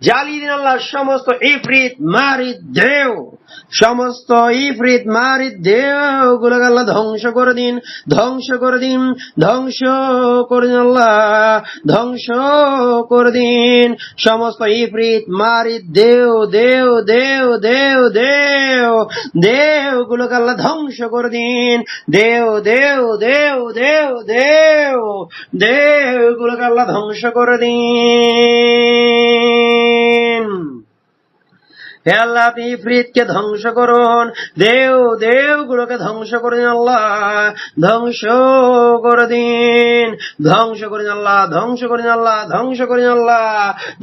জ্বালিয়ে দিন আল্লাহ সমস্ত ইফরিত মারিদ দেও, সমস্ত ইফরিত মারিদ দেও গুলোকে আল্লাহ ধ্বংস করে দিন, ধ্বংস করে দিন, ধ্বংস করে দিন আল্লাহ, ধ্বংস করে দিন সমস্ত ইফরিত মারিদ দেও দেও দেও দেও দেও দেও গুলোকে আল্লাহ ধ্বংস করে দিন, দেও দেও দেও দেও দেও দেও গুলোকে আল্লাহ ধ্বংস করে দিন। হে আল্লাহ আপনি ইফরিতকে ধ্বংস করুন, দেও দেও গুলোকে ধ্বংস করে দিন আল্লাহ, ধ্বংস করে দিন, ধ্বংস করে দিন আল্লাহ, ধ্বংস করে দিন আল্লাহ, ধ্বংস করে দিন আল্লাহ,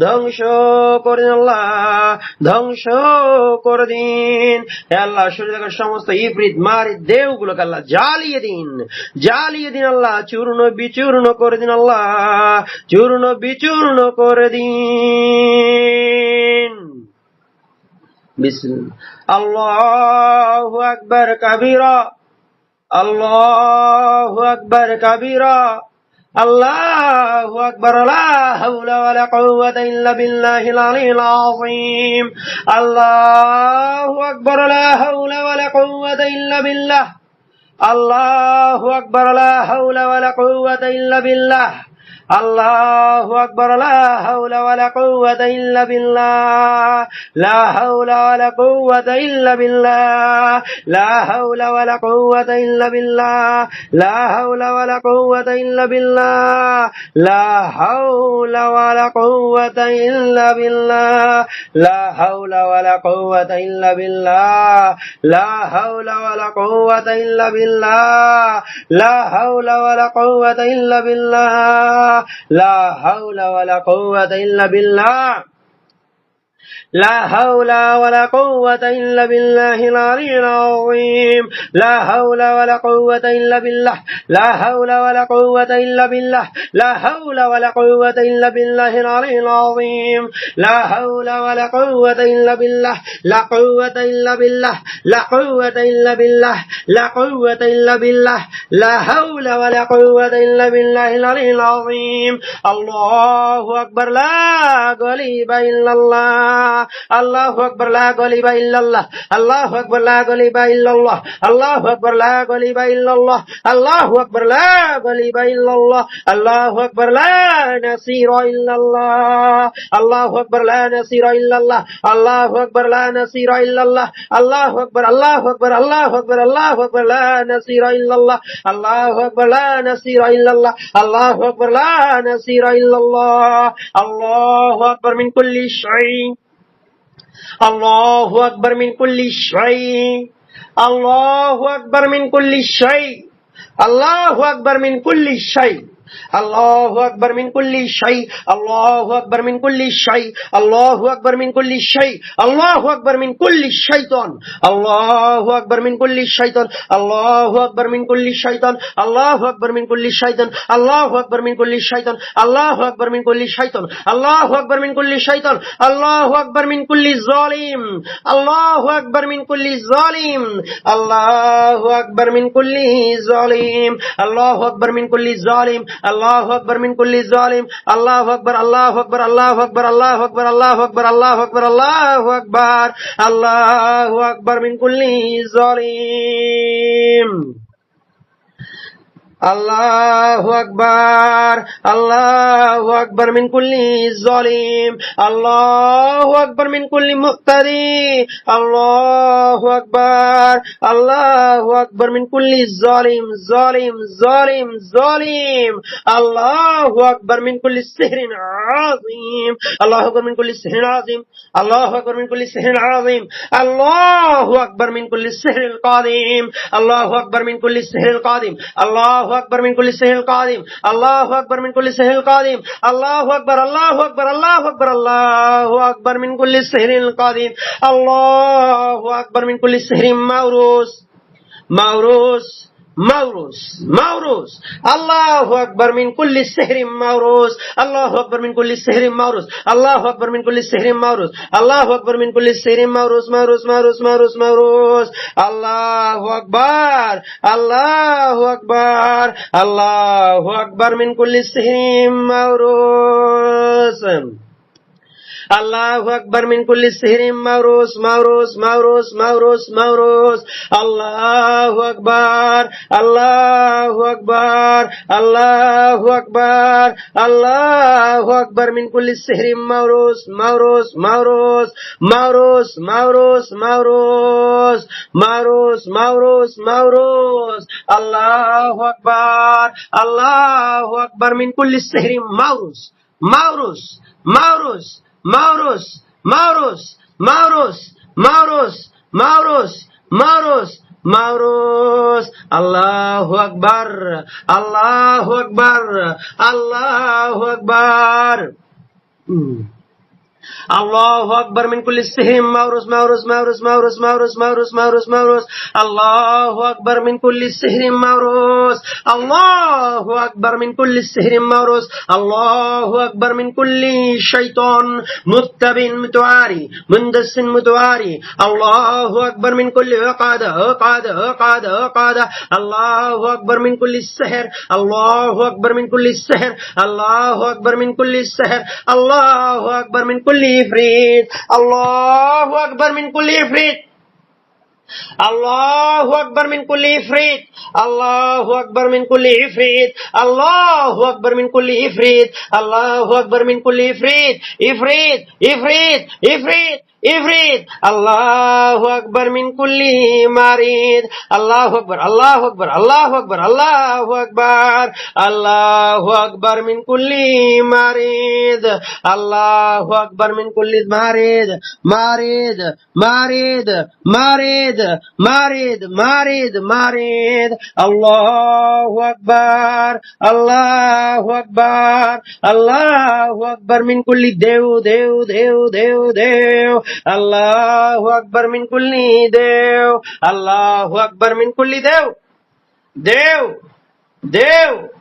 ধ্বংস করে দিন আল্লাহ, ধ্বংস করে দিন। হে আল্লাহ শরীর থেকে সমস্ত ইফরিত মারিদ দেও গুলোকে আল্লাহ জ্বালিয়ে দিন, জ্বালিয়ে দিন আল্লাহ, চূর্ণ বিচূর্ণ করে দিন আল্লাহ, চূর্ণ বিচূর্ণ করে দিন। আল্লাহু আকবার কাবীরা, আল্লাহু আকবার কাবীরা, আল্লাহু আকবার, লা হাওলা ওয়ালা কুওয়াতা ইল্লা বিল্লাহিল আলিয়্যিল আযীম, আল্লাহু আকবার, লা হাওলা ওয়ালা কুওয়াতা ইল্লা বিল্লাহ, আল্লাহু আকবার, লা হাওলা ওয়ালা কুওয়াতা ইল্লা বিল্লাহ, আল্লাহু আকবার, লা হাওলা ওয়ালা কুওয়াতা ইল্লা বিল্লাহ, লা হাওলা ওয়ালা কুওয়াতা ইল্লা বিল্লাহ, লা হাওলা ওয়ালা কুওয়াতা ইল্লা বিল্লাহ, লা হাওলা ওয়ালা কুওয়াতা ইল্লা বিল্লাহ, লা হাওলা ওয়ালা কুওয়াতা ইল্লা বিল্লাহ, লা হাওলা ওয়ালা কুওয়াতা ইল্লা বিল্লাহ, লা হাওলা ওয়ালা কুওয়াতা ইল্লা বিল্লাহ, লা হাওলা ওয়ালা কুওয়াতা ইল্লা বিল্লাহ, লা হাওলা ওয়ালা কুওয়াতা ইল্লা বিল্লাহ, لا حول ولا قوة إلا بالله العلي العظيم، لا حول ولا قوة إلا بالله، لا حول ولا قوة إلا بالله، لا حول ولا قوة إلا بالله العلي العظيم، لا حول ولا قوة إلا بالله، لا قوة إلا بالله، لا قوة إلا بالله، لا قوة إلا بالله، لا حول ولا قوة إلا بالله العلي العظيم. الله أكبر، لا غالب إلا الله، আল্লাহু আকবার, লা গালিবা ইল্লাল্লাহ, আল্লাহু আকবার, লা গালিবা ইল্লাল্লাহ, আল্লাহু আকবার, লা গালিবা ইল্লাল্লাহ, আল্লাহু আকবার, লা গালিবা ইল্লাল্লাহ, আল্লাহু আকবার, লা নাসীরা ইল্লাল্লাহ, আল্লাহু আকবার, লা নাসীরা ইল্লাল্লাহ, আল্লাহু আকবার, লা নাসীরা ইল্লাল্লাহ, আল্লাহু আকবার, আল্লাহু আকবার, আল্লাহু আকবার, আল্লাহু আকবার, লা নাসীরা ইল্লাল্লাহ, আল্লাহু আকবার, লা নাসীরা ইল্লাল্লাহ, আল্লাহু আকবার, লা নাসীরা ইল্লাল্লাহ, আল্লাহু আকবার মিন কুল্লি শাই, আল্লাহু আকবার মিন কুল্লি শাই, আল্লাহু আকবার মিন কুল্লি শাই, আল্লাহু আকবার মিন কুল্লি শাই, আল্লাহু আকবার মিন কুল্লি শাই, আল্লাহু আকবার মিন কুল্লি শাই, আল্লাহু আকবার মিন কুল্লি শাই, আল্লাহু আকবার মিন কুল্লি শাইতান, আল্লাহু আকবার মিন কুল্লি শাইতান, আল্লাহু আকবার মিন কুল্লি শাইতান, আল্লাহু আকবার মিন কুল্লি শাইতান, আল্লাহু আকবার মিন কুল্লি শাইতান, আল্লাহু আকবার মিন কুল্লি শাইতান, আল্লাহু আকবার মিন কুল্লি শাইতান, আল্লাহু আকবার মিন কুল্লি জালিম, আল্লাহু আকবার মিন কুল্লি জালিম, আল্লাহু আকবার মিন কুল্লি জালিম, আল্লাহু আকবার মিন কুল্লি জালিম, আল্লাহু আকবার মিন কুল্লি জালিম, আল্লাহু আকবার, আল্লাহু আকবার, আল্লাহু আকবার, আল্লাহু আকবার, আল্লাহু আকবার, আল্লাহু আকবার, আল্লাহু আকবার, আল্লাহু আকবার মিন কুল্লি জালিম, আল্লাহু আকবার, আল্লাহু আকবার মিন কুল্লি জালিম, আল্লাহু আকবার মিন কুল্লি মুক্তাদি, আল্লাহু আকবার, আল্লাহু আকবার মিন কুল্লি জালিম, জালিম, জালিম, জালিম, আল্লাহু আকবার মিন কুল্লি সিহরিন আযীম, আল্লাহু আকবার মিন কুল্লি সিহরিন আযীম, আল্লাহু আকবার মিন কুল্লি সিহরিন আযীম, আল্লাহু আকবার মিন কুল্লি সিহরিল কাদিম, আল্লাহু আকবার মিন কুল্লি সিহরিল কাদিম, আল্লাহু আকবার মিন কুল্লি সিহরিল কাদিম, আল্লাহু আকবার মিন কুল্লি সিহরিল কাদিম, আল্লাহু আকবার, আল্লাহু আকবার, আল্লাহু আকবার, আল্লাহু আকবার মিন কুল্লি সিহরিল কাদিম, আল্লাহু আকবার মিন কুল্লি সিহরিন মাওরুস, মাওরুস, মাওরুস, মাওরুস, আল্লাহু আকবার মিন কুল্লি সিহরিন মাওরুস, আল্লাহু আকবার মিন কুল্লি সিহরিন মাওরুস, আল্লাহু আকবার মিন কুল্লি সিহরিন মাওরুস, আল্লাহু আকবার মিন কুল্লি সিহরিন মাওরুস, মাওরুস, মাওরুস, মাওরুস, মাওরুস, আল্লাহু আকবার, আল্লাহু আকবার, আল্লাহু আকবার মিন কুল্লি সিহরিন মাওরুস, Allahu Akbar min kulli sihrin mawrus, mawrus, mawrus, mawrus, mawrus. Allahu Akbar, Allahu Akbar, Allahu Akbar, Allahu Akbar min kulli sihrin mawrus, mawrus, mawrus, mawrus, mawrus, mawrus, mawrus, mawrus, mawrus. Allahu Akbar, Allahu Akbar min kulli sihrin mawrus, mawrus, mawrus, mawrus, mawrus, mawrus, mawrus, mawrus, mawrus, mawrus. Allahu Akbar, Allahu Akbar, Allahu Akbar. Allahu Akbar min kulli sihrin mawrus, mawrus, mawrus, mawrus, mawrus, mawrus, mawrus, mawrus. Allahu Akbar min kulli sihrin mawrus. Allahu Akbar min kulli sihrin mawrus. Allahu Akbar min kulli shaytan muttabin mutawari mundassin mutawari. Allahu Akbar min kulli uqada uqada uqada uqada. Allahu Akbar min kulli sihr. Allahu Akbar min kulli sihr. Allahu Akbar min kulli sihr. Allahu Akbar min kulli ifrit. Allahu Akbar min kulli ifrit. Allahu Akbar min kulli ifrit. Allahu Akbar min kulli ifrit. Allahu Akbar min kulli ifrit. Allahu Akbar min kulli ifrit. Ifrit, ifrit, ifrit, ifrit. Allahu Akbar min kulli marid. Allahu Akbar, Allahu Akbar, Allahu Akbar, Allahu Akbar. Allahu Akbar min kulli marid. Allahu Akbar min kulli marid. Marid, marid, marid, marid, marid, marid. Allahu Akbar, Allahu Akbar, Allahu Akbar min kulli dev, dev, dev, dev, dev. Allahu Akbar min kulli dev. Allahu Akbar min kulli dev. Dev, dev,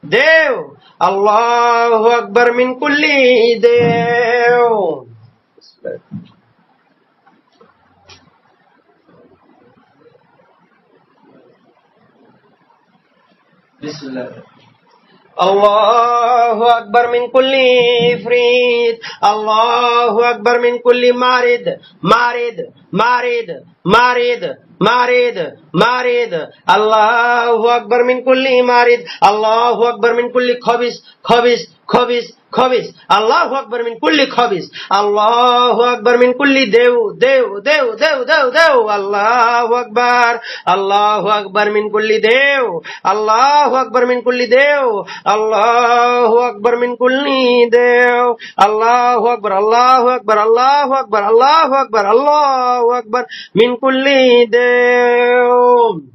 dev. Allahu Akbar min kulli dev. Bismillah. Allahu Akbar min kulli ifrit. Allahu Akbar min kulli marid. Marid, marid, marid, marid, marid. Allahu Akbar min kulli marid. Allahu Akbar min kulli khabis, khabis, khabis, khabis. Allahu Akbar min kulli khabis. Allahu Akbar min kulli dev, dev, dev, dev, dev, dev. Allahu Akbar, Allahu Akbar min kulli dev. Allahu Akbar min kulli dev. Allahu Akbar min kulli dev. Allahu Akbar, Allahu Akbar, Allahu Akbar, Allahu Akbar, Allahu Akbar min kulli dev.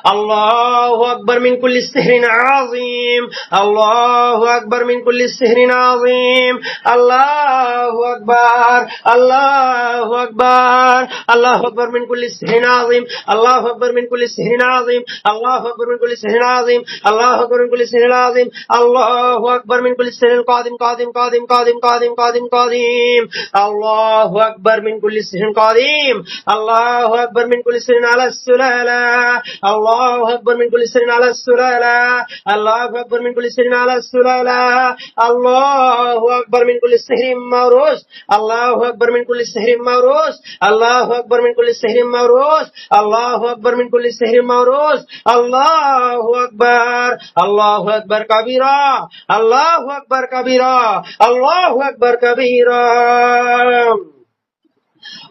Allahu Akbar min kulli sihrin azim. Allahu Akbar min kulli sihrin azim. Allahu Akbar, Allahu Akbar, Allahu Akbar min kulli sihrin azim. Allahu Akbar min kulli sihrin azim. Allahu Akbar min kulli sihrin azim. Allahu Akbar min kulli sihrin azim. Allahu Akbar min kulli sihrin qadim, qadim, qadim, qadim, qadim, qadim, qadim. Allahu Akbar min kulli sihrin qadim. Allahu Akbar min kulli sihrin ala sulala. Allahu Akbar min kulli sihrin ala sulala. Allahu Akbar min kulli sihrin ala sulala. Allahu Akbar min kulli sihrin mawrus. Allahu Akbar min kulli sihrin mawrus. Allahu Akbar min kulli sihrin mawrus. Allahu Akbar min kulli sihrin mawrus. Allahu Akbar, Allahu Akbar kabira. Allahu Akbar kabira. Allahu Akbar kabira.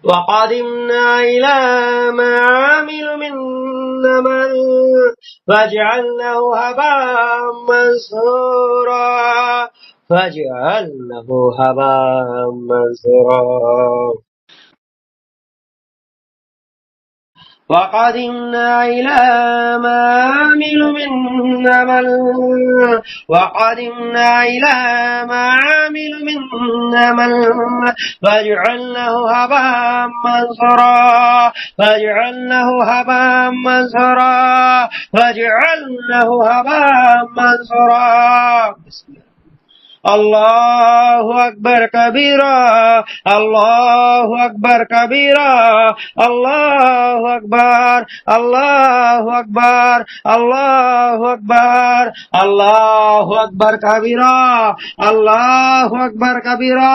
وقدمنا إلى ما عملوا من عمل فجعلناه هباء منثورا. فجعلناه هباء منثورا. وقدمنا إلى ما عملوا من عمل. وقدمنا إلى ما عملوا من عمل فجعلناه هباء منثورا. فجعلناه هباء منثورا. فجعلناه هباء منثورا. আল্লাহু আকবার কাবীরা, আল্লাহু আকবার কাবীরা, আল্লাহু আকবার, আল্লাহু আকবার, আল্লাহু আকবার, আল্লাহু আকবার কাবীরা, আল্লাহু আকবার কাবীরা,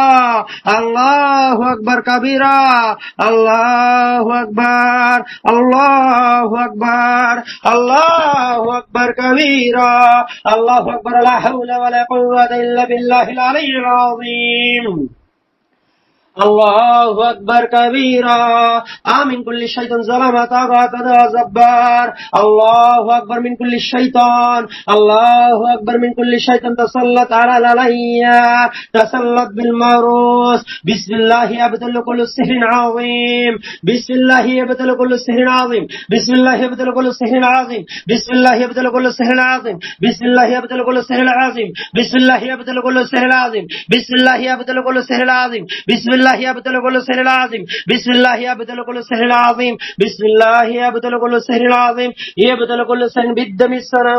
আল্লাহু আকবার কাবীরা, আল্লাহু আকবার, আল্লাহু আকবার, আল্লাহু আকবার কাবীরা, আল্লাহু আকবার, লা হাওলা ওয়ালা কুওয়াতা ইল্লা বিল্লাহিল আলিয়্যিল আযীম। আল্লাহু আকবার কাবীরা, আমিন কুল্লি শাইতান জালামা তাগাতা জাব্বার, আল্লাহু আকবার মিন কুল্লি শাইতান, আল্লাহু আকবার মিন কুল্লি শাইতান তাসাল্লাত আলাইয়া তাসাল্লাত বিল মারুস, বিসমিল্লাহি আবতালু কুল্লু সিহরিন আযীম, বিসমিল্লাহি আবতালু কুল্লু সিহরিন আযীম, বিসমিল্লাহি আবতালু কুল্লু সিহরিন আযীম, বিসমিল্লাহি আবতালু কুল্লু সিহরিন আযীম, বিসমিল্লাহি আবতালু কুল্লু সিহরিন আযীম, বিসমিল্লাহি আবতালু কুল্লু সিহরিন আযীম, বিসমিল্লাহি আবতালু কুল্লু সিহরিন আযীম, বিসমিল্লাহি আবতালু কুল্লু সিহরিন আযীম, বিসমিল্লাহি আবতালু কুল্লু সিহরিন আযীম, বিসমিল্লাহি আবতালু কুল্লু সিহরিন আযীম, ইয়াবতালু কুল্লু সিহরিন বিদ্দামি সানা,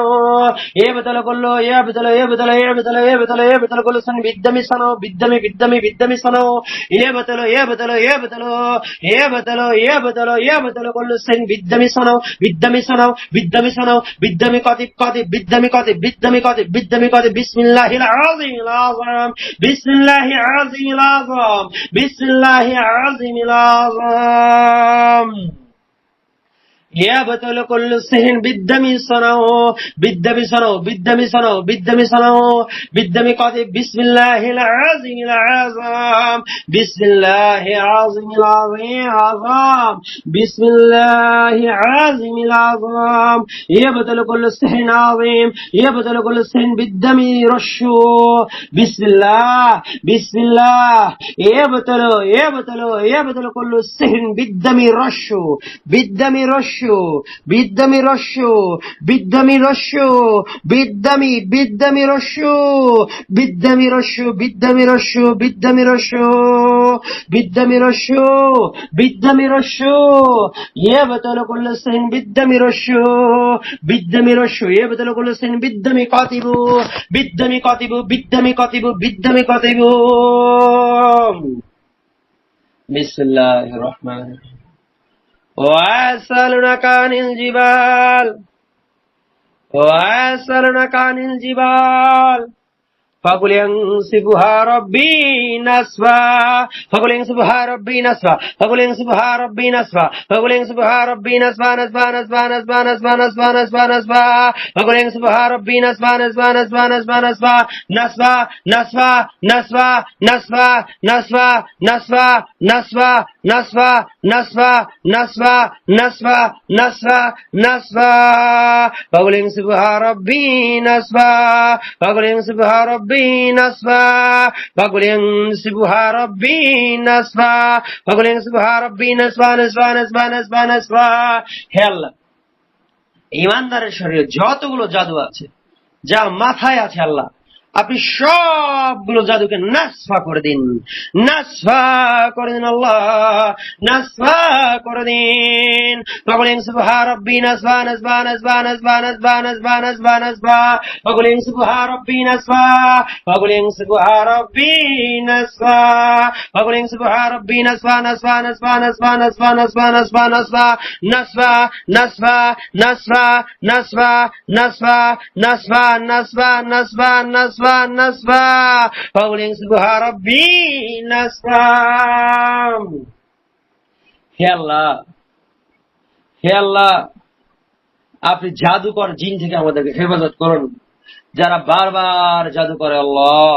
ইয়াবতালু কুল্লু ইয়াবতালু ইয়াবতালু ইয়াবতালু ইয়াবতালু ইয়াবতালু কুল্লু সিহরিন বিদ্দামি সানা, বিদ্দামি বিদ্দামি বিদ্দামি সানা, ইয়াবতালু ইয়াবতালু ইয়াবতালু ইয়াবতালু ইয়াবতালু ইয়াবতালু কুল্লু সিহরিন বিদ্দামি সানা, বিদ্দামি সানা, বিদ্দামি সানা, বিদ্দামি কাতিব কাতিব, বিদ্দামি কাতিব, বিদ্দামি কাতিব, বিদ্দামি কাতিব, বিসমিল্লাহিল আযীমিল আযম, বিসমিল্লাহিল আযীমিল আযম, বিসমিল্লাহিল আযীমিল আযম। ইয়াবতালু কুল্লু সিহরিন বিদ্দামি সানাও, বিদ্দামি সানাও, বিদ্দামি সানাও, বিদ্দামি সানাও, বিদ্দামি কাতিব, বিসমিল্লাহিল আযীমিল আযম, বিসমিল্লাহিল আযীমিল আযম, বিসমিল্লাহিল আযীমিল আযম। ইয়াবতালু কুল্লু সিহরিন আযীম, ইয়াবতালু কুল্লু সিহরিন বিদ্দামি রাশু, বিসমিল্লাহ বিসমিল্লাহ, ইয়াবতালু ইয়াবতালু ইয়াবতালু কুল্লু সিহরিন বিদ্দামি রাশু, বিদ্দামি রাশু, বিদ্দামি রস্যু, বিদ্দামি রস্যু, বিদ্দামি বিদ্দামি রস্যু, বিদ্দামি রস্যু, বিদ্দামি রস্যু, বিদ্দামি রস্যু, বিদ্দামি রস্যু, বিদ্দামি রস্যু, ইয়াবতালু কুল্লু সিহরিন বিদ্দামি রস্যু, বিদ্দামি রস্যু, ইয়াবতালু কুল্লু সিহরিন বিদ্দামি কাতিবু, বিদ্দামি কাতিবু, বিদ্দামি কাতিবু, বিদ্দামি কাতিবু। বিসমিল্লাহির রহমানির রহিম। وَيَسْأَلُونَكَ عَنِ الْجِبَالِ وَيَسْأَلُونَكَ عَنِ الْجِبَالِ فَقُلْ يَنسِفُهَا رَبِّي نَسْفًا فَقُلْ يَنسِفُهَا رَبِّي نَسْفًا فَقُلْ يَنسِفُهَا رَبِّي نَسْفًا فَقُلْ يَنسِفُهَا رَبِّي نَسْفًا نَسْفًا نَسْفًا نَسْفًا نَسْفًا نَسْفًا نَسْفًا نَسْفًا فَقُلْ يَنسِفُهَا رَبِّي نَسْفًا نَسْفًا نَسْفًا نَسْفًا نَسْفًا نَسْفًا نَسْفًا نَسْفًا نَسْفًا نَسْفًا نَسْفًا نَسْفًا نَسْفًا نَسْفًا نَسْفًا نَسْفًا نَسْفًا نَسْفًا فَقُلْ يَنسِفُهَا رَبِّي نَسْفًا فَقُلْ يَنسِفُهَا رَبِّي نسفا فَقُلْ يَنسِفُهَا رَبِّي نسفا فَقُلْ يَنسِفُهَا رَبِّي نسفا نسفا نسفا نسفا نسفا। হে আল্লাহ, ঈমানদারের শরীরে যতগুলো জাদু আছে, যা মাথায় আছে আল্লাহ, আপনি সবগুলো জাদুকে নাসফা করে দিন, নাসফা করে দিন আল্লাহ, নাসফা করে দিন। فَقُلْ يَنسِفُهَا رَبِّي نَسْفًا نَسْفًا نَسْفًا نَسْفًا نَسْفًا نَسْفًا نَسْفًا نَسْفًا فَقُلْ يَنسِفُهَا رَبِّي نَسْفًا فَقُلْ يَنسِفُهَا رَبِّي نَسْفًا فَقُلْ يَنسِفُهَا رَبِّي نَسْفًا نَسْفًا نَسْفًا نَسْفًا نَسْفًا نَسْفًا نَسْفًا نَسْفًا نَسْفًا نَسْفًا نَسْفًا نَسْفًا نَسْفًا نَسْفًا نَسْفًا نَسْفًا نَسْفًا نَسْفًا فَقُلْ يَنسِفُهَا رَبِّي نَسْفًا। হে আল্লাহ, হে আল্লাহ, আপনি জাদুকর জিন থেকে আমাদেরকে হেফাজত করুন, যারা বারবার জাদু করে আল্লাহ,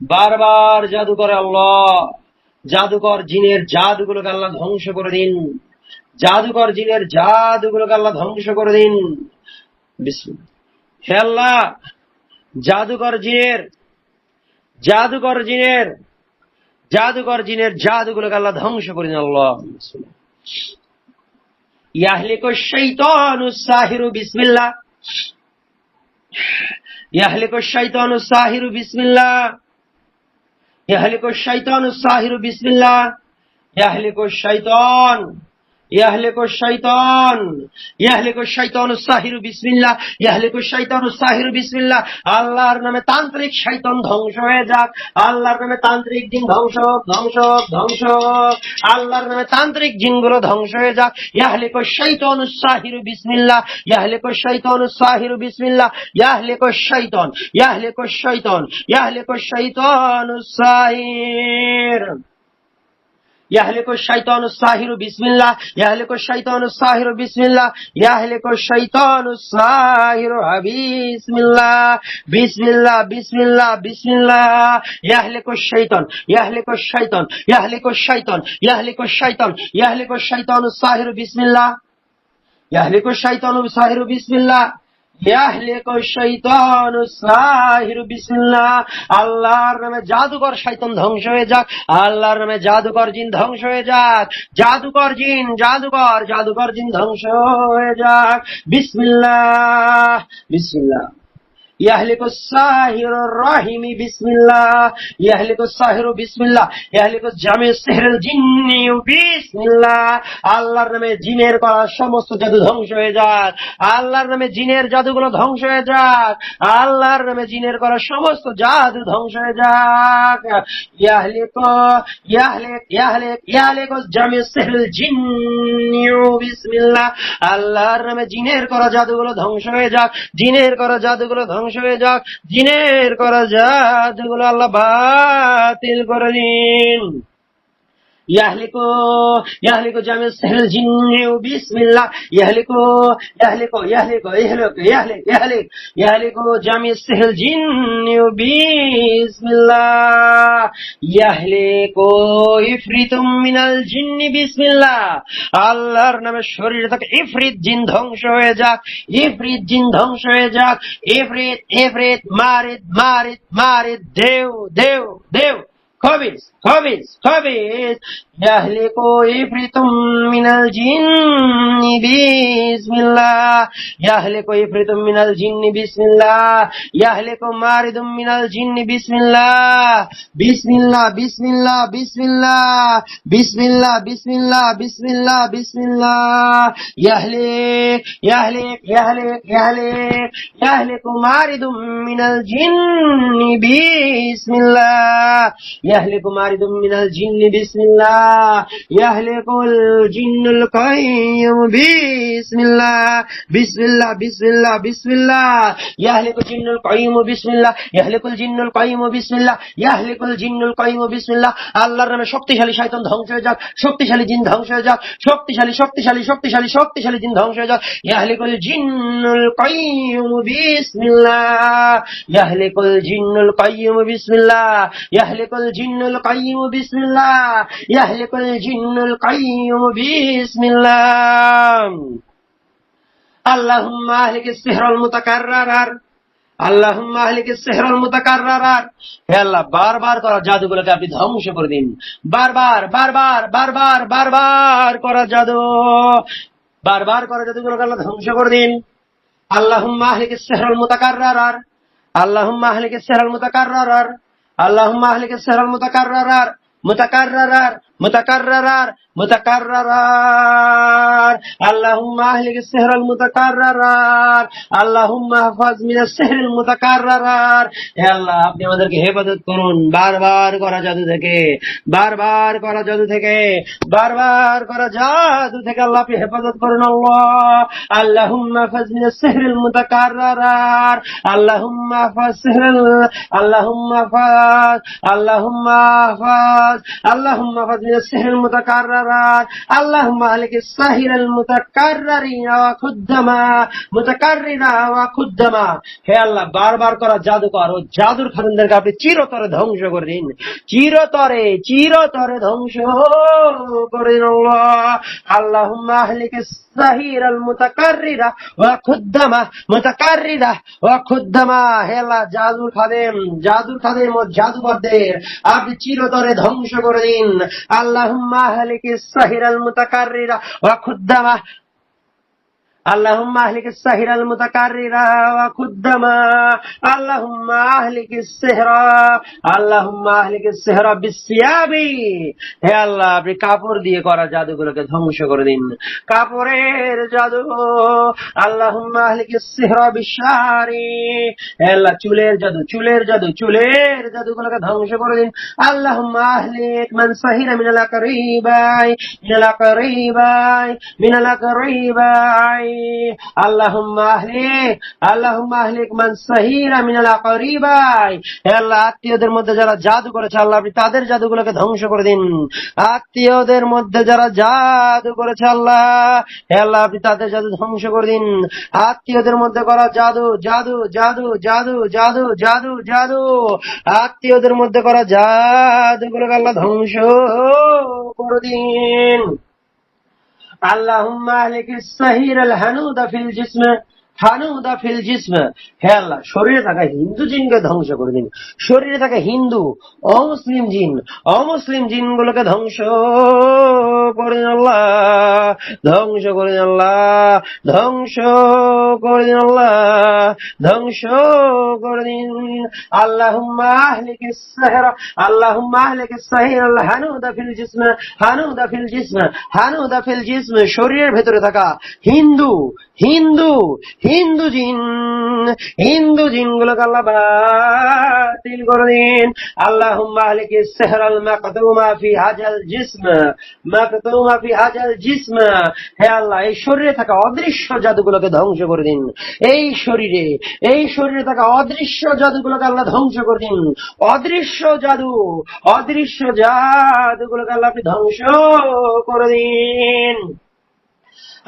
বারবার জাদু করে আল্লাহ। জাদুকর জিনের জাদুগুলোকে আল্লাহ ধ্বংস করে দিন, জাদুকর জিনের জাদুগুলোকে আল্লাহ ধ্বংস করে দিন। বিসমিল্লাহ। হে আল্লাহ, জাদুকর জিনের জাদুকর জিনের জাদুকর জিনের জাদুগুলোকে আল্লাহ ধ্বংস করে দিন আল্লাহ। বিসমিল্লাহ। ইয়াহলিকু শাইতানু সাহিরু বিসমিল্লাহ, ইয়াহলিকু শাইতানু সাহিরু বিসমিল্লাহ, ইয়াহলিকু শাইতানু সাহিরু বিসমিল্লাহ, ইয়াহলিকু শাইতান ইয়াহলিকু শাইতানুস সাহিরু বিসমিল্লাহ, ইয়াহলিকু শাইতানুস সাহিরু বিসমিল্লাহ। আল্লাহর নামে তান্ত্রিক শয়তান ধ্বংস হয়ে যাক, আল্লাহর নামে তান্ত্রিক জিন ধ্বংস ধ্বংস ধ্বংস, আল্লাহর নামে তান্ত্রিক জিনগুলো ধ্বংস হয়ে যাক। ইয়াহলিকু শাইতানুস সাহিরু বিসমিল্লাহ, ইয়াহলিকু শাইতানুস সাহিরু বিসমিল্লাহ, ইয়াহলিকু শাইতান, ইয়াহলিকু শাইতান, ইয়াহলিকু শাইতানুস সাহির, ইয়াহলিকু শাইতানুস সাহিরু বিসমিল্লাহ, ইয়াহলিকু শাইতানুস সাহিরু বিসমিল্লাহ, ইয়াহলিকু শাইতানুস সাহিরু বিসমিল্লাহ, বিসমিল্লাহ বিসমিল্লাহ বিসমিল্লাহ। ইয়াহলিকু শাইতান, ইয়াহলিকু শাইতান, ইয়াহলিকু শাইতান, ইয়াহলিকু শাইতান, ইয়াহলিকু শাইতানুস সাহিরু বিসমিল্লাহ, ইয়াহলিকু শাইতানুস সাহিরু বিসমিল্লাহ, ইয়াহলিকু শাইতানুস সাহিরু বিসমিল্লাহ। আল্লাহর নামে জাদুকর শয়তান ধ্বংস হয়ে যাক, আল্লাহর নামে জাদুকর জিন ধ্বংস হয়ে যাক, জাদুকর জিন, জাদুকর জিন ধ্বংস হয়ে যাক। বিসমিল্লাহ বিসমিল্লাহ। ইয়াহলিকুস সাহিরুর রাহিম বিসমিল্লাহ, ইয়াহলিকুস সাহিরু বিসমিল্লাহ, ইয়াহলিকুস জামিউস সিহরিল জিন্নি বিসমিল্লাহ। আল্লাহর নামে জিনের করা সমস্ত জাদু ধ্বংস হয়ে যাক, আল্লাহর নামে জিনের জাদুগুলো ধ্বংস হয়ে যাক, আল্লাহর নামে জিনের করা সমস্ত জাদু ধ্বংস হয়ে যাক। ইয়াহলিকুস জামিউস সিহরিল জিন্নি বিসমিল্লাহ। আল্লাহর নামে জিনের করা জাদুগুলো ধ্বংস হয়ে যাক, জিনের করা জাদুগুলো ধ্বংস হয়ে যাক, জিনের করা জাদুগুলো আল্লাহ বাতিল করে দিন। ইয়াহলিকু জামিউস সিহরিল জিন্নি বিসমিল্লাহ, ইয়াহলিকু জামিউস সিহরিল জিন্নি বিসমিল্লাহ, ইয়াহলিকু ইফরিতুম মিনাল জিন্নি বিসমিল্লাহ। আল্লাহর নামে শরীরে থাকে ইফরিত জিন ধ্বংস হয়ে যাক, ইফরিত জিন ধ্বংস হয়ে যাক, ইফরিত মারিদ মারিদ মারিদ, দেও দেও দেও, খবিস খবিস খবিস। ইয়াহলিকু ইফরিতুম মিনাল জিন্নি বিসমিল্লাহ, ইয়াহলিকু ইফরিতুম মিনাল জিন্নি বিসমিল্লাহ, ইয়াহলিকু মারিদুম মিনাল জিন্নি বিসমিল্লাহ, বিসমিল্লাহ বিসমিল্লাহ বিসমিল্লাহ বিসমিল্লাহ বিসমিল্লাহ বিসমিল্লাহ বিসমিল্লাহ। ইয়াহলিকু মারিদুম মিনাল জিন্নি বিসমিল্লাহ, ইয়াহলিকু মারিদুম মিনাল জিন্নি বিসমিল্লাহ, ইয়াহলিকুল জিন্নুল কাইয়ুম বিসমিল্লাহ, বিসমিল্লাহ বিসমিল্লাহ বিসমিল্লাহ। ইয়াহলিকুল জিন্নুল কাইয়ুম বিসমিল্লাহ, ইয়াহলিকুল জিন্নুল কাইয়ুম বিসমিল্লাহ, ইয়াহলিকুল জিন্নুল কাইয়ুম বিসমিল্লাহ। আল্লাহর নামে শক্তিশালী শয়তান ধ্বংস হয়ে যাক, শক্তিশালী জিন ধ্বংস হয়ে যাক, শক্তিশালী শক্তিশালী শক্তিশালী শক্তিশালী জিন ধ্বংস হয়ে যাক। ইয়াহলিকুল জিন্নুল কাইয়ুম বিসমিল্লাহ, ইয়াহলিকুল জিন্নুল কাইয়ুম বিসমিল্লাহ, ইয়াহলিকুল জিন্নুল কাইয়ুম বিসমিল্লাহ, ইয়াহলিকুল জিন্নুল কাইয়ুম বিসমিল্লাহ। আল্লাহুম্মা আহলিকিস সিহরাল মুতাকাররার, আল্লাহুম্মা আহলিকিস সিহরাল মুতাকাররার। হে আল্লাহ, বারবার করা জাদুগুলোকে আপনি ধ্বংস করে দিন, বারবার বারবার বারবার বারবার করা জাদু, বারবার করা জাদুগুলোকে আল্লাহ ধ্বংস করে দিন। আল্লাহুম্মা আহলিকিস সিহরাল মুতাকাররার, আল্লাহুম্মা আহলিকিস সিহরাল মুতাকাররার, আল্লাহুম্মা আহলিকিস সিহরাল মুতাকাররার, মুতাকাররার মুতাকাররার মুতাকাররার। আল্লাহুম্মা আহলিকিস সিহরাল মুতাকাররার, আল্লাহুম্মা হাফাজ মিনাস সিহরিল মুতাকাররার। হে আল্লাহ, আপনি আমাদেরকে হেফাজত করুন বারবার করা জাদু থেকে, বারবার করা জাদু থেকে, বারবার করা জাদু থেকে আল্লাহ আপনি হেফাজত করুন। আল্লাহ, আল্লাহুম্মা হাফাজ মিনাস সিহরিল মুতাকাররার, আল্লাহুম্মা হাফাজ সিহরিল, আল্লাহুম্মা হাফাজ, আল্লাহুম্মা হাফাজ, আল্লাহুম্মা হাফাজ মিনাস সিহরিল মুতাকাররার, আল্লাহুম্মা আহলিকিস সাহিরাল মুতাকাররিনা ওয়া খুদ্দামা, মুতাকাররিনা ওয়া খুদ্দামা। হে আল্লাহ, বারবার করা জাদুকর ও জাদুর খাদেমদেরকে আপনি চিরতরে ধ্বংস করে দিন, চিরতরে চিরতরে ধ্বংস করে দিন। আল্লাহ, আল্লাহুম্মা আহলিকিস সাহিরাল মুতাকাররিনা ওয়া খুদ্দামা, মুতাকাররিনা ওয়া খুদ্দামা। হে আল্লাহ, জাদুর খাদেম ও জাদুকরদের আপনি চিরতরে ধ্বংস করে দিন। আল্লাহুম্মা আহলিকিস সাহিরাল মুতাকাররিনা ওয়া খুদ্দামা, اللهم اهلك السهر المتكرر وقدما اللهم اهلك السهر اللهم اهلك السهر بالثياب হে আল্লাহ আপনি কাপড় দিয়ে করা জাদুগুলোকে ধ্বংস করে দিন কাপড়ের জাদু আল্লাহুম্মা আহলিকিস সিহরা বিশারি হে আল্লাহ চুলের জাদু চুলের জাদু চুলের জাদুগুলোকে ধ্বংস করে দিন আল্লাহুম্মা আহলিক মান সাহিরা মিনাল আকরিবাই মিনাল আকরিবাই মিনাল আকরিবাই আল্লাহুম্মা আহলিক মান সাহিরা মিনাল আকরিবাই হে আল্লাহ আত্মীয়দের মধ্যে যারা জাদু করেছে আল্লাহ আপনি তাদের জাদুগুলোকে ধ্বংস করে দিন আত্মীয়দের মধ্যে যারা জাদু করেছে আল্লাহ হে আল্লাহ আপনি তাদের জাদু ধ্বংস করে দিন আত্মীয়দের মধ্যে করা জাদু জাদু জাদু জাদু জাদু জাদু জাদু আত্মীয়দের মধ্যে করা জাদুগুলোকে আল্লাহ ধ্বংস করে দিন আল্লাহুম্মা আহলিকিস সাহিরাল হানুদা ফিল জিসম হানুদা ফিল জিসম হে আল্লাহ শরীরে থাকা হিন্দু জিনকে ধ্বংস করে দিন শরীরে থাকা হিন্দু অমুসলিম জিনগুলোকে ধ্বংস করে দিন আল্লাহ ধ্বংস করে দিন আল্লাহ ধ্বংস করে দিন আল্লাহ ধ্বংস করে দিন আল্লাহুম্মা আহলিকিস সাহরা আল্লাহুম্মা আহলিকিস সাহিরাল হানুদা ফিল জিসম হানুদা ফিল জিসম হানুদা ফিল জিসম শরীরের ভেতরে থাকা হিন্দু জিনগুলোকে আল্লাহ বাতিল করে দিন আল্লাহুম্মা আহলিকিস সিহরাল মাকতুমা ফি হাজাল জিসম হে আল্লাহ এই শরীরে থাকা অদৃশ্য জাদুগুলোকে ধ্বংস করে দিন এই শরীরে থাকা অদৃশ্য জাদুগুলোকে আল্লাহ ধ্বংস করে দিন অদৃশ্য জাদুগুলোকে আল্লাহ আপনি ধ্বংস করে দিন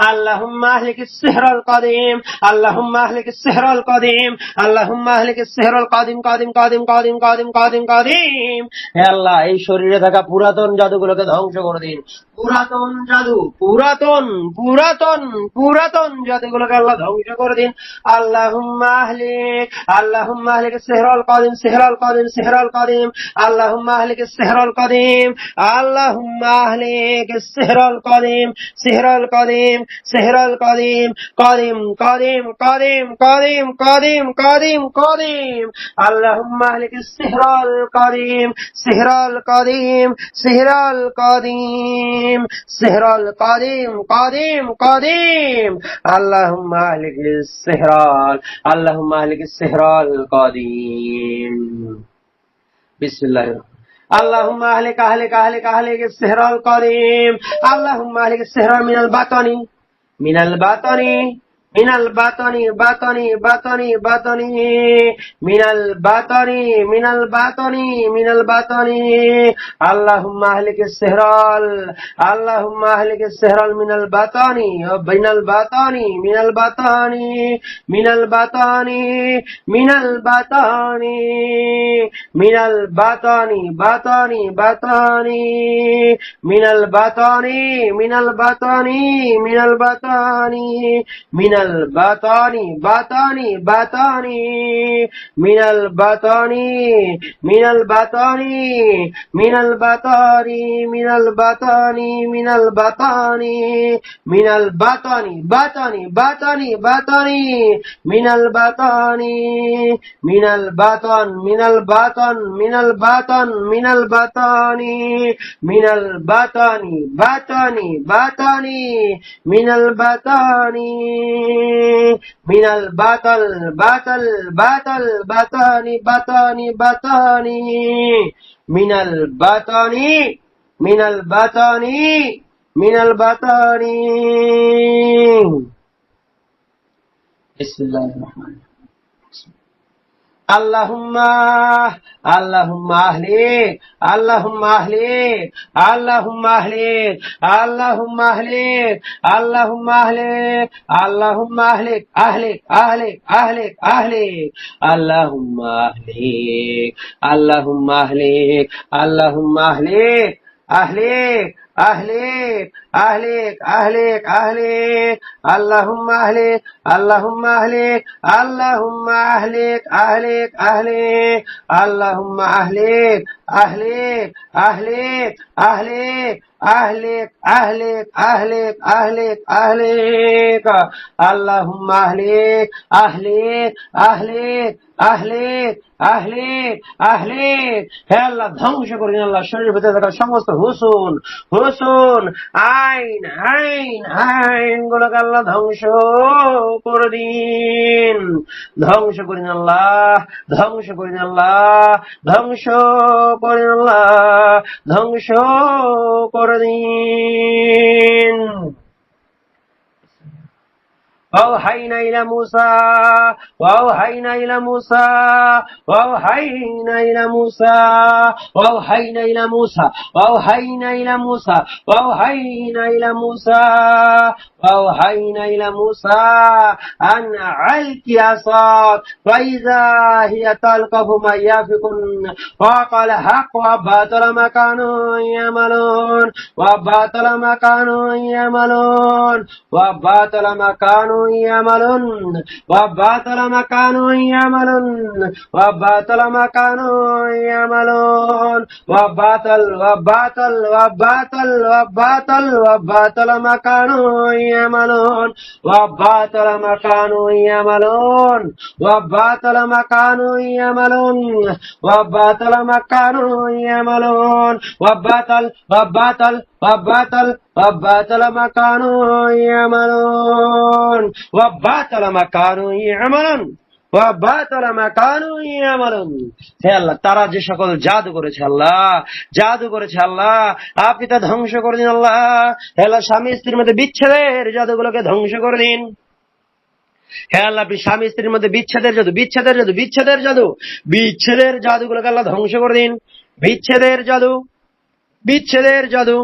اللهم اهلك السحر القديم اللهم اهلك السحر القديم اللهم اهلك السحر القديم قادم হে আল্লাহ এই শরীরে থাকা পুরাতন জাদুগুলোকে ধ্বংস করে দিন পুরাতন জাদুগুলোকে আল্লাহ ধ্বংস করে দিন আল্লাহুম্মা আহলিক السحر القديم اللهم اهلك السحر القديم اللهم اهلك السحر القديم سحر القديم قادم اللهم اهلك السحر القديم قادم اللهم اهلك السحر القديم بسم الله اللهم اهلك السحر القديم اللهم اهلك السحر من الباطن من الباطن اللهم اهلك السحر من الباطن من البطن من البطن بسم الله الرحمن الرحيم اللهم اهلك أهلك أهلك أهلك أهلك أهلك أهلك أهلك أهلك اللهم أهلك أهلك أهلك أهلك أهلك أهلك হে আল্লাহ ধ্বংস করে দিন আল্লাহ শরীরের ভিতরে থাকা সমস্ত হুসুন হুসুন আইন আইন আইন গুলোকে আল্লাহ ধ্বংস করে দিন ধ্বংস করে দিন আল্লাহ ধ্বংস করে দিন আল্লাহ ধ্বংস করে দিন আল্লাহ ধ্বংস করে দিন وأوحينا إلى موسى وأوحينا إلى موسى وأوحينا إلى موسى وأوحينا إلى موسى وأوحينا إلى موسى وأوحينا إلى موسى وأوحينا إلى موسى أن ألق عصاك فإذا هي تلقف ما يأفكون وقال الحق وبطل ما كانوا يعملون وبطل ما كانوا يعملون وبطل ما كانوا يعملون وبطل ما كانوا يعملون وبطل ما كانوا يعملون وبطل وبطل وبطل وبطل وبطل ما كانوا يعملون وبطل ما كانوا يعملون وبطل ما كانوا يعملون وبطل ما كانوا يعملون وبطل وبطل وبطل وبطل ما كانوا يعملون وبطل ما كانوا يعملون وبطل ما كانوا يعملون হে আল্লাহ তারা যে সকল জাদু করেছে আল্লাহ জাদু করেছে আল্লাহ আপনি তা ধ্বংস করে দিন আল্লাহ হে আল্লাহ স্বামী স্ত্রীর মধ্যে বিচ্ছেদের জাদুগুলোকে ধ্বংস করে দিন হে আল্লাহ আপনি স্বামী স্ত্রীর মধ্যে বিচ্ছেদের জাদু বিচ্ছেদের জাদু বিচ্ছেদের জাদু বিচ্ছেদের জাদুগুলোকে আল্লাহ ধ্বংস করে দিন বিচ্ছেদের জাদু বিচ্ছেদের জাদু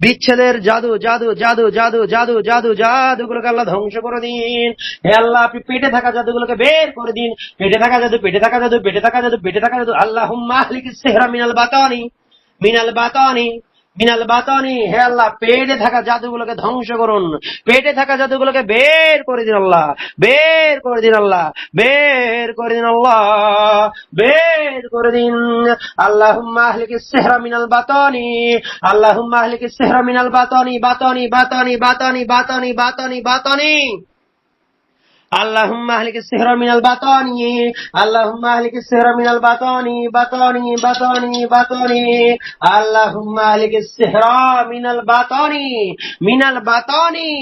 বিচ্ছেদের জাদু জাদু জাদু জাদু জাদু জাদু জাদুগুলোকে আল্লাহ ধ্বংস করে দিন হে আল্লাহ আপনি পেটে থাকা জাদুগুলোকে বের করে দিন পেটে থাকা জাদু পেটে থাকা জাদু পেটে থাকা জাদু পেটে থাকা জাদু আল্লাহুম্মা আহলিকিস সিহরা মিনাল বাতানি মিনাল বাতানি মিনাল বাতানি হে আল্লাহ পেটে থাকা জাদুগুলোকে ধ্বংস করুন পেটে থাকা জাদুগুলোকে বের করে দিন আল্লাহ বের করে দিন আল্লাহ বের করে দিন আল্লাহ বের করে দিন আল্লাহুম্মা আহলিকিস সিহরা মিনাল বাতানি আল্লাহুম্মা আহলিকিস সিহরা মিনাল বাতানি বাতানি বাতানি বাতানি বাতানি বাতানি বাতানি اللهم اهلك السحر من البطاني اللهم اهلك السحر من البطاني بطاني بطاني بطاني اللهم اهلك السحر من البطاني من البطاني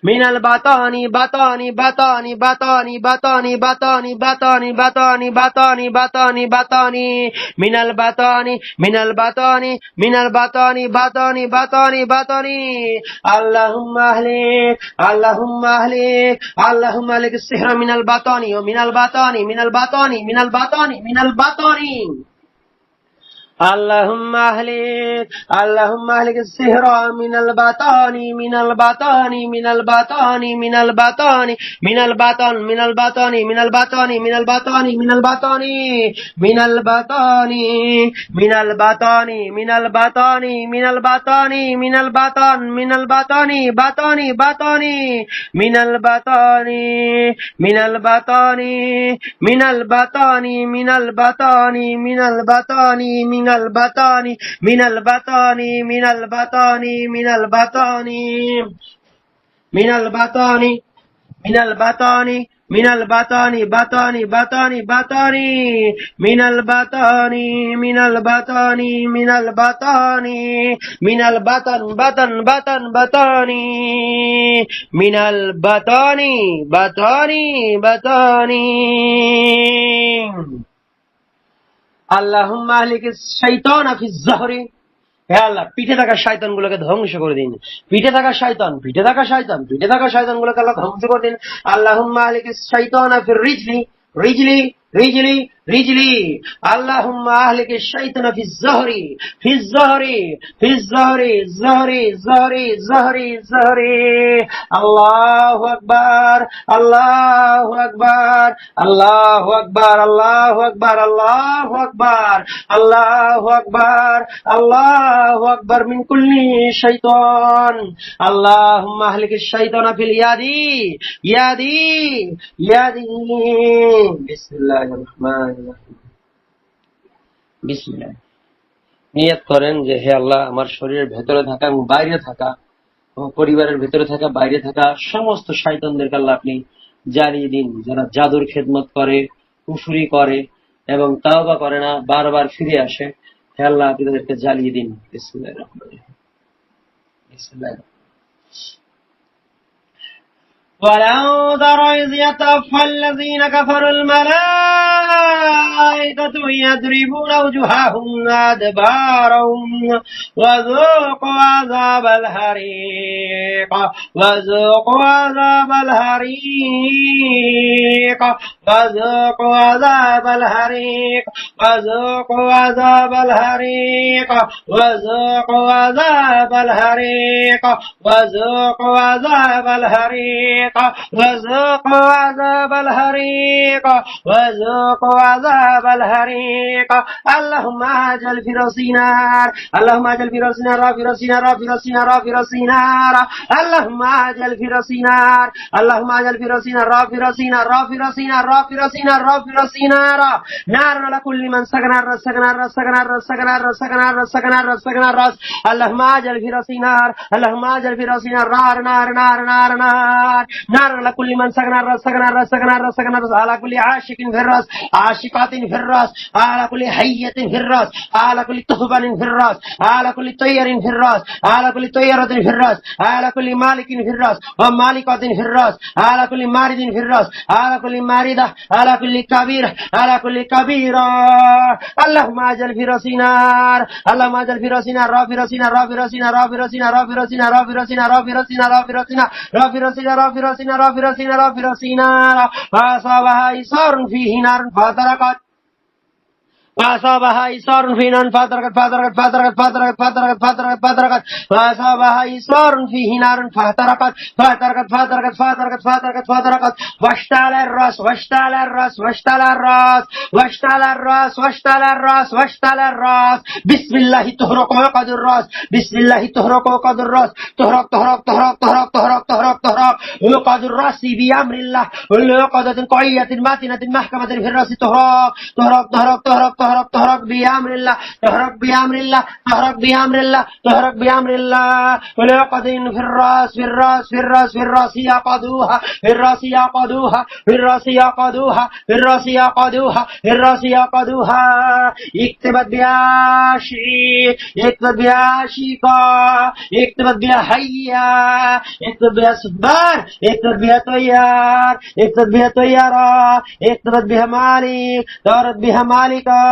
من البطاني بطاني بطاني بطاني بطاني بطاني بطاني بطاني بطاني بطاني بطاني من البطاني من البطاني من البطاني بطاني بطاني بطاني اللهم اهلك اللهم اهلك اللهم اهلك السحر من البطاني ومن البطاني من البطاني من البطاني من البطاني اللهم اهلك اللهم اهلك السحر من البطاني من البطاني من البطاني من البطاني من البطن من البطاني من البطاني من البطاني من البطاني من البطاني من البطاني من البطاني من البطاني من البطن من البطاني بطاني بطاني من البطاني من البطاني من البطاني من البطاني من البطاني من البطاني من البطاني من البطاني من البطاني من البطاني من البطاني من البطاني بطاني بطاني بطاني من البطاني من البطاني من البطاني من البطن بطن بطن بطاني من البطاني بطاني بطاني আল্লাহুম্মা আহলিকিস শাইতানা ফিজ যহরি হে আল্লাহ পিঠে থাকা শয়তানগুলোকে ধ্বংস করে দিন পিঠে থাকা শয়তান পিঠে থাকা শয়তান পিঠে থাকা শয়তানগুলোকে আল্লাহ ধ্বংস করে দিন আল্লাহুম্মা আহলিকিস শাইতানা ফির রিজলি রিজলি রিজলি রিজলি আল্লাহুম্মা আহলিকিস শাইতানা ফিজ যহরি ফিজ যহরি ফিজ যহরি যহরি যহরি যহরি যহরি আল্লাহু আকবার আল্লাহু আকবার আল্লাহু আকবার আল্লাহু আকবার আল্লাহু আকবার আল্লাহু আকবার আল্লাহু আকবার মিন কুল্লি শাইতান আল্লাহুম্মা আহলিকিস শাইতানা ফিল ইয়াদি ইয়াদি ইয়াদি বিসমিল্লাহির রহমানির রহিম বিসমিল্লাহ নিয়ত করেন যে হে আল্লাহ, আমার শরীরের ভেতরে থাকা এবং বাইরে থাকা, পরিবারের ভেতরে থাকা বাইরে থাকা সমস্ত শয়তানদেরকে আল্লাহ আপনি জ্বালিয়ে দিন। যারা জাদুর খেদমত করে, কুফরি করে এবং তাওবা করে না, বারবার ফিরে আসে, হে আল্লাহ আপনি তাদেরকে জ্বালিয়ে দিন। বিসমিল্লাহির রহমানির রহিম। বিসমিল্লাহির ولو ترى إذ يتوفى الذين كفروا الملائكة يضربون وجوههم وأدبارهم وذوقوا عذاب الحريق وذوقوا عذاب الحريق وذوقوا عذاب الحريق وذوقوا عذاب الحريق وذوقوا عذاب الحريق وذوقوا عذاب الحريق وذوقوا عذاب الحريق وذوقوا عذاب الحريق اللهم اجعل في رأسي نار اللهم اجعل في رأسي نار في رأسي نار في رأسي نار في رأسي نار اللهم اجعل في رأسي نار اللهم اجعل في رأسي نار في رأسي نار في رأسي نار في رأسي نار في رأسي نار نار على كل من سكن سكن سكن سكن سكن سكن سكن راس اللهم اجعل في رأسي نار اللهم اجعل في رأسي نار نار نار نار نار نار نار على كل من سكن سكن سكن سكن على كل عاشق في الراس عاشقات في الراس على كل حية في الراس على كل تهبان في الراس على كل طير في الراس على كل طيرة في الراس على كل مالك في الراس ومالكة في الراس على كل مارد في الراس على كل ماردة على كل كبير على كل كبيرة اللهم اجعل في رأسي نار اللهم اجعل في رأسي نار في رأسي نار في رأسي نار في رأسي نار في رأسي نار في رأسي نار في رأسي نار في رأسي نار في رأسي نار في رأسي نار في رأسي نار في رأسي نار فأصابها إصار فيه نار فاحترقت فأصابها إصار فيه نار فاحترقت فاحترقت فاحترقت فاحترقت فاحترقت فاحترقت فاحترقت فأصابها إصار فيه نار فاحترقت فاحترقت فاحترقت فاحترقت فاحترقت فاحترقت واشتعل الرأس واشتعل الرأس واشتعل الرأس واشتعل الرأس واشتعل الرأس واشتعل الرأس بسم الله تهرق وقد الرأس بسم الله تهرق وقد الرأس تهرق تهرق تهرق تهرق تهرق تهرق تهرق وقد الرأس بأمر الله ولقدة قوية ماتنة محكمة في الرأس تهرق تهرق تهرق تهرق تهرق تهرق بأمر الله تهرق بأمر الله تهرق بأمر الله تهرق بأمر الله ولقدة في الرأس في الرأس في الرأس في الرأس يقضوها في الرأس يقضوها في الرأس يقضوها في الرأس يقضوها في الرأس يقضوها اكتبت بها شيء اكتبت بها شيقا اكتبت بها حيا اكتبت بها سبار اكتبت بها طيار اكتبت بها طيارة اكتبت بها مالك دارت بها مالكا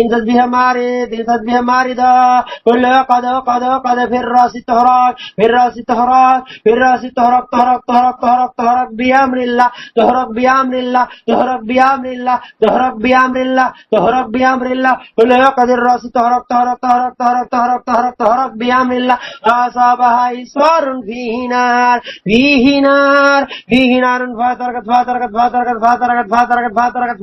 انزت بها مارد انزت بها ماردة كل قد في الرأس تهرق في الرأس تهرق في الرأس تهرق تهرق تهرق تهرق تهرق بأمر الله تهرق بأمر الله تهرق بأمر الله تهرق بأمر الله تهرق بأمر الله كل قد الرأس تهرق تهرق تهرق تهرق تهرق تهرق تهرق بأمر الله أصابها إصرار فيه نار فيه نار فيه نار فاحترقت فاحترقت فاحترقت فاحترقت فاحترقت فاحترقت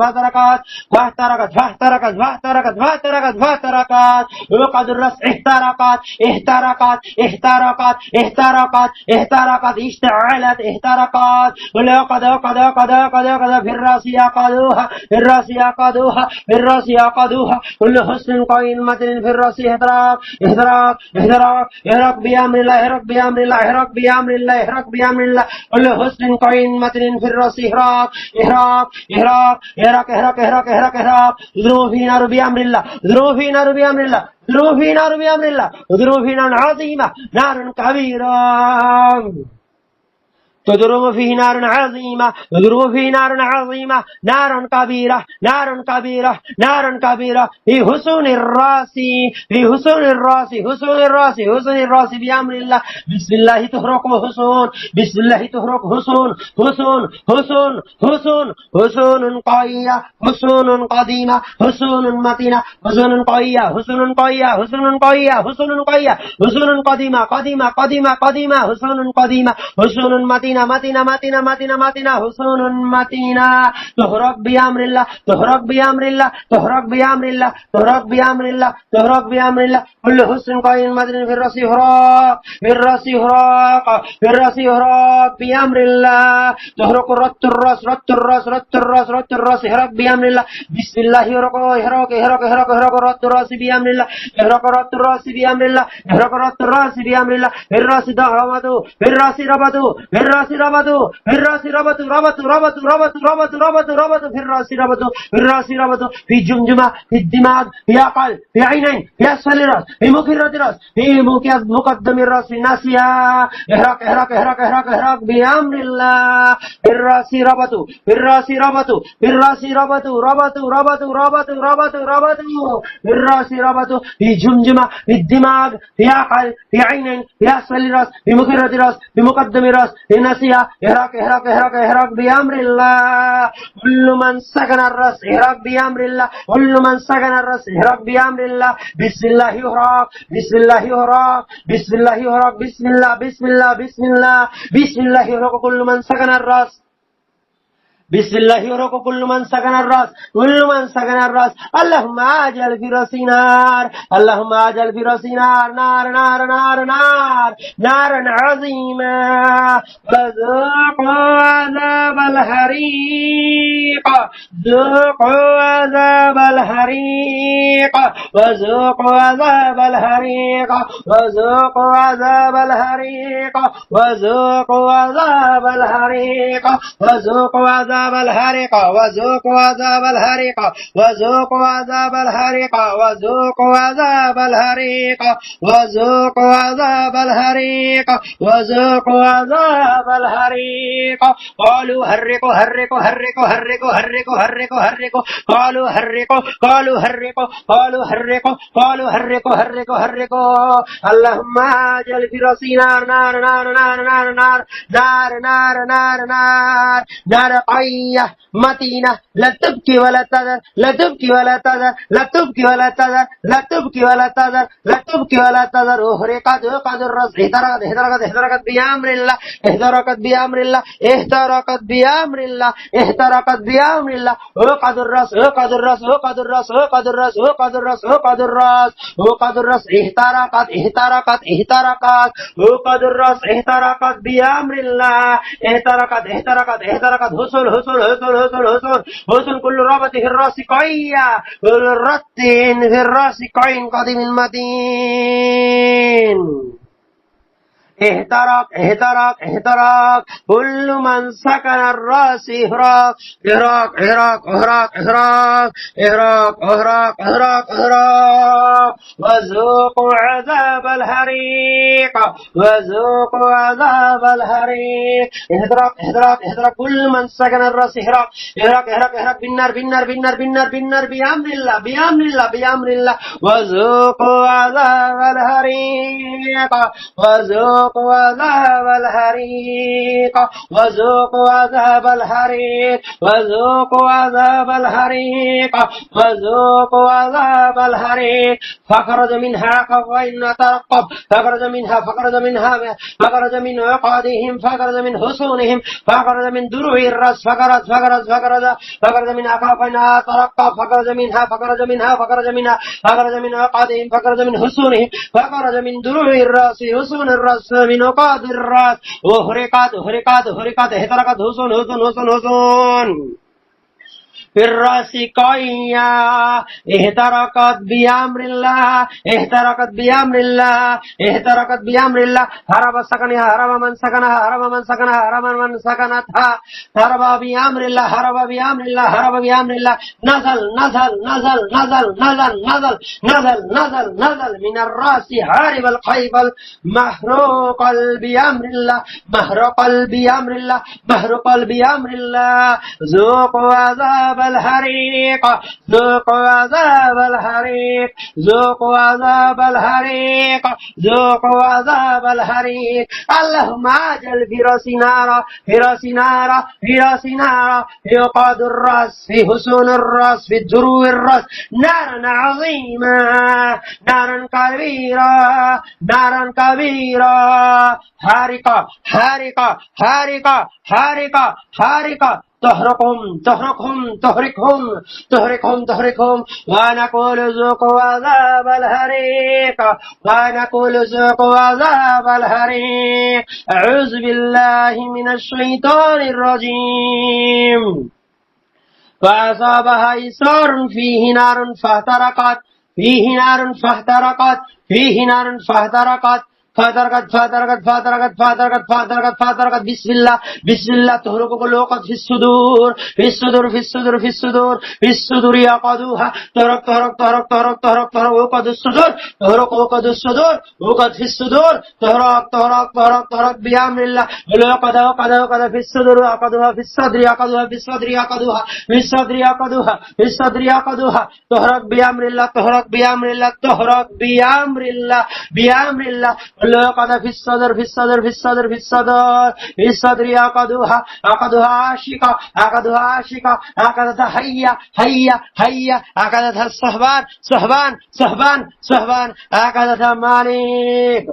فاحترقت فاحترقت فاحترقت فاحترقت فاحترقت فاحترقت وقد الرأس احترقت احترقت احترقت احترقت احترقت اشتعلت احترقت ولقد قد قد قد قد في الرأس يقضوها في الرأس يقضوها في الرأس يقضوها كل حسن قائمة في الرأس احتراق احتراق احتراق احرق بأمر الله احرق بأمر الله احرق بأمر الله احرق بأمر الله كل حسن قائمة في الرأس احراق احراق احراق احرق احرق احرق احرق احرق ذروا في نار بأمر الله ذروا في نار بأمر الله ذروا في نار بأمر الله ذروا في نار عظيمة نار كبيرة تضرب فيه نار عظيمة تضرب فيه نار عظيمة نار كبيرة نار كبيرة نار كبيرة في حسن الراس في حسن الراس حسن الراس حسن الراس بأمر الله بسم الله تهرق حسن بسم الله تهرق حسن حسن حسن حسن حسن قوية حسن قديمة حسن متينة حسن قوية حسن قوية حسن قوية حسن قوية حسن قديمة قديمة قديمة قديمة حسن قديمة حسن متينة متينة متينة متينة متينة متينة حصون متينة تهرق بأمر الله تهرق بأمر الله تهرق بأمر الله تهرق بأمر الله تهرق بأمر الله كل حسن قائم مدن في الرأس يهراق في الرأس يهراق في الرأس يهراق بأمر الله تهرق رت الرأس رت الرأس رت الرأس رت الرأس يهرق بأمر الله بسم الله يهرق يهرق يهرق يهرق يهرق رت الرأس بأمر الله يهرق رت الرأس بأمر الله يهرق رت الرأس بأمر الله في الرأس ربطوا في الرأس ربطوا في الرأس ربطوا في الرأس ربطوا ربطوا ربطوا ربطوا ربطوا ربطوا ربطوا في الرأس ربطوا في الرأس ربطوا في جمجمة في الدماغ في عقل في عينين في أسفل الرأس في مخيرة الرأس في مقدم الرأس في ناسيا اهرق اهرق اهرق اهرق اهرق بأمر الله في الرأس ربطوا في الرأس ربطوا في الرأس ربطوا ربطوا ربطوا ربطوا ربطوا ربطوا في الرأس ربطوا في جمجمة في الدماغ في عقل في عينين في أسفل الرأس في مخيرة الرأس في مقدم الرأس في ناسيا اهرق اهرق اهرق اهرق بأمر الله كل من سكن الرأس اهرق بأمر الله كل من سكن الرأس اهرق بأمر الله بسم الله يهرق بسم الله يهرق بسم الله يهرق بسم الله بسم الله بسم الله بسم الله يهرق كل من سكن الرأس بسم الله يهرق كل من سكن الرأس كل من سكن الرأس اللهم اجعل في رأسي نار اللهم اجعل في رأسي نار نار نار نار نار نارا عظيمة فذوقوا عذاب الحريق ذوقوا عذاب الحريق وذوقوا عذاب الحريق وذوقوا عذاب الحريق وذوقوا عذاب الحريق وذوقوا عذاب الحريق وذوقوا عذاب الحريق وذوقوا عذاب الحريق وذوقوا عذاب الحريق وذوقوا عذاب الحريق وذوقوا عذاب الحريق قالوا حرقوا حرقوا حرقوا حرقوا حرقوا حرقوا حرقوا قالوا حرقوا قالوا حرقوا قالوا حرقوا قالوا حرقوا حرقوا حرقوا اللهم اجعل في رأسي نار نار نار نار نار نار نار نار نار نار نار قية متينة لا تبكي ولا تذر لا تبكي ولا تذر لا تبكي ولا تذر لا تبكي ولا تذر لا تبكي ولا تذر احرقت احرقت الرأس احترقت احترقت احترقت بأمر الله احترقت بأمر الله احترقت بأمر الله احترقت بأمر الله احرقت الرأس احرقت الرأس احرقت الرأس احرقت الرأس احرقت الرأس احرقت الرأس احرقت الرأس احترقت احترقت احترقت احرقت الرأس احترقت بأمر الله احترقت احترقت احترقت حصل حصل حصل حصل حصل حصل كل ربط في الرأس قية كل رت في الرأس قين قديم المتين احترق احترق احترق كل من سكن الرأس احرق احرق احرق احرق احرق احرق احرق احرق احرق وذوقوا عذاب الحريق وذوقوا عذاب الحريق احترق احترق احترق كل من سكن الرأس احرق احرق احرق احرق بالنار بالنار بالنار بالنار بالنار بأمر الله بأمر الله بأمر الله وذوقوا عذاب الحريق وذوقوا عذاب الحريق وذوقوا عذاب الحريق وذوقوا عذاب الحريق وذوقوا عذاب الحريق فخرج منها خوين ترقب فخرج منها فخرج منها فخرج من عقادهم فخرج من حصونهم فخرج من دروع الرأس فخرج فخرج فخرج فخرج من أكافنا ترقب فخرج منها فخرج منها فخرج منها فخرج من عقادهم فخرج من حصونهم فخرج من دروع الرأس حصون الرأس من عقاد الرأس احرقت احرقت احرقت احترقت حصون حصون حصون حصون في الرأس قية احترقت بأمر الله احترقت بأمر الله احترقت بأمر الله هرب سكنها هرب من سكنها هرب من سكنها هرب من سكنتها هرب بأمر الله هرب بأمر الله هرب بأمر الله نزل نزل نزل نزل نزل نزل نزل نزل نزل من الرأس هارب القيب محروق بأمر الله محروق بأمر الله محروق بأمر الله ذوقوا عذاب الحريق ذوقوا عذاب الحريق ذوقوا عذاب الحريق ذوقوا عذاب الحريق اللهم اجعل في راس نارا في راس نارا في راس نارا في عقاد الراس في حصون الراس في دروع الراس نارا عظيمة نارا كبيرة نارا كبيرة حارقة حارقة حارقة حارقة حارقة تحرقهم تحرقهم تحرقهم تحرقهم تحرقهم ونقول ذوقوا عذاب الحريق ونقول ذوقوا عذاب الحريق أعوذ بالله من الشيطان الرجيم فأصابها إصرار فيه نار فاحترقت فيه نار فاحترقت فيه نار فاحترقت فاترقت فاترقت فاترقت فاترقت فاترقت فاترقت بسم الله بسم الله تهرق قلوقت في الصدور في الصدور في الصدور في الصدور في الصدور يقضوها تهرق تهرق تهرق تهرق تهرق تهرق وقد الصدور تهرق وقد الصدور وقد في الصدور تهرق تهرق تهرق تهرق بأمر الله وقد وقد وقد في الصدور يقضوها في الصدر يقضوها في الصدر يقضوها في الصدر يقضوها في الصدر يقضوها تهرق بأمر الله تهرق بأمر الله تهرق بأمر الله بأمر الله وقد في الصدر في الصدر في الصدر في الصدر في الصدر يقضوها عقدها عاشقة عقدها عاشقة عقدتها هيا هيا هيا عقدتها الصهبان صهبان صهبان صهبان عقدتها مالك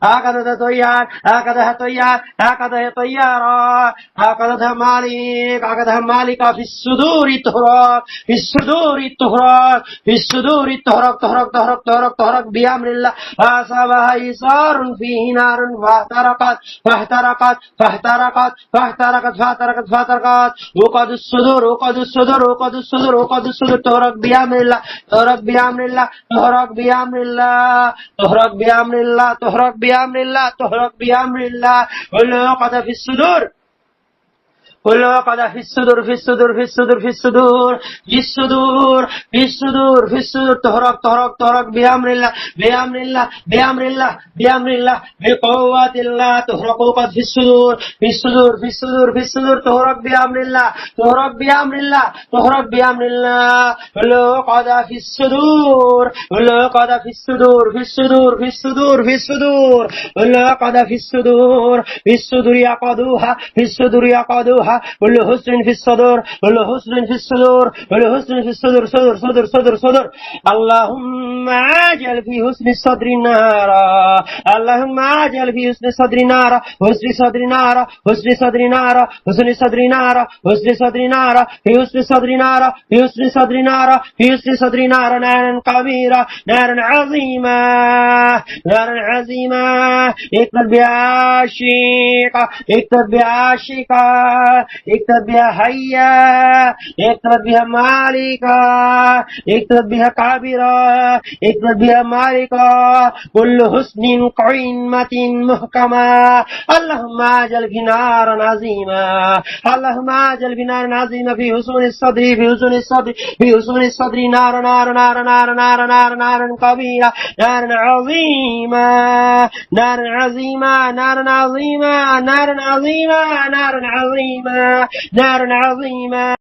عقدتها طيار عقدها طيار عقدها طيارة عقدتها مالك عقدها مالكة في الصدور تهرق في الصدور تهرق في الصدور تهرق تهرق تهرق تهرق تهرق بأمر الله أصابها إيصار فيه نار فاحترقت فاحترقت فاحترقت فاحترقت فاحترقت فاحترقت وقد الصدور وقد الصدور وقد الصدور وقد الصدور تهرق بأمر الله تهرق بأمر الله تهرق بأمر الله تهرق بأمر الله تهرق بأمر الله تهرق بأمر الله والعقد في الصدور والعقد في الصدور في الصدور في الصدور في الصدور في الصدور في الصدور في الصدور تهرق تهرق تهرق بأمر الله بأمر الله بأمر الله بأمر الله بقوة الله تهرق وقد في الصدور في الصدور في الصدور في الصدور تهرق بأمر الله تهرق بأمر الله تهرق بأمر الله والعقد في الصدور والعقد في الصدور في الصدور في الصدور في الصدور والعقد في الصدور في الصدور يعقدوها في الصدور يعقدوها كل حسن في الصدور كل حسن في الصدور كل حسن في الصدور صدر صدر صدر صدر اللهم عاجل في حسن الصدر نارا اللهم عاجل في حسن الصدر نارا حسن صدر نارا حسن صدر نارا حسن صدر نارا حسن صدر نارا في حسن صدر نارا في حسن صدر نارا في حسن صدر نارا نارا كبيرة نارا عظيمة نارا عظيمة اكتب بعاشقة اكتب بعاشقة اكتب بها هيا اكتب بها مالكة اكتب بها كابرة اكتب بها مالكة كل حسن قيمة محكمة اللهم اجل في نارا عظيمة اللهم اجل في نارا عظيمة في حصون الصدر في حصون الصدر في حصون الصدر نارا نارا نارا نارا نارا نارا نارا كبيرة نارا عظيمة نارا عظيمة نارا عظيمة نارا عظيمة نارا عظيمة نار عظيمة